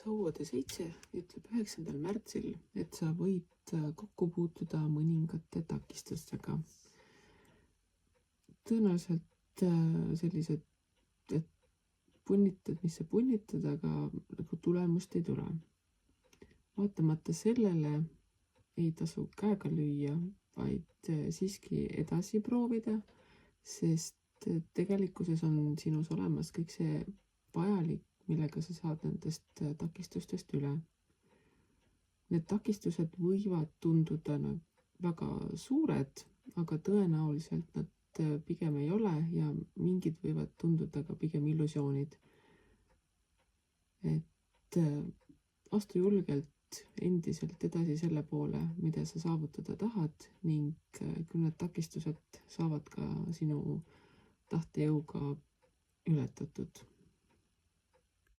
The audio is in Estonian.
Hauade 7 ütleb 9. märtsil, et sa võid kokku puutuda mõningate takistustega. Tõenäoliselt sellised, et punnitad, mis sa punnitad, aga nagu tulemust ei tule. Vaatamata sellele ei tasu käega lüüa, vaid siiski edasi proovida, sest tegelikkuses on sinus olemas kõik see vajalik, millega sa saad nendest takistustest üle. Need takistused võivad tunduda väga suured, aga tõenäoliselt nad pigem ei ole ja mingid võivad tunduda ka pigem illusioonid. Et astu julgelt endiselt edasi selle poole, mida sa saavutada tahad ning küll need takistused saavad ka sinu tahtejõuga ületatud.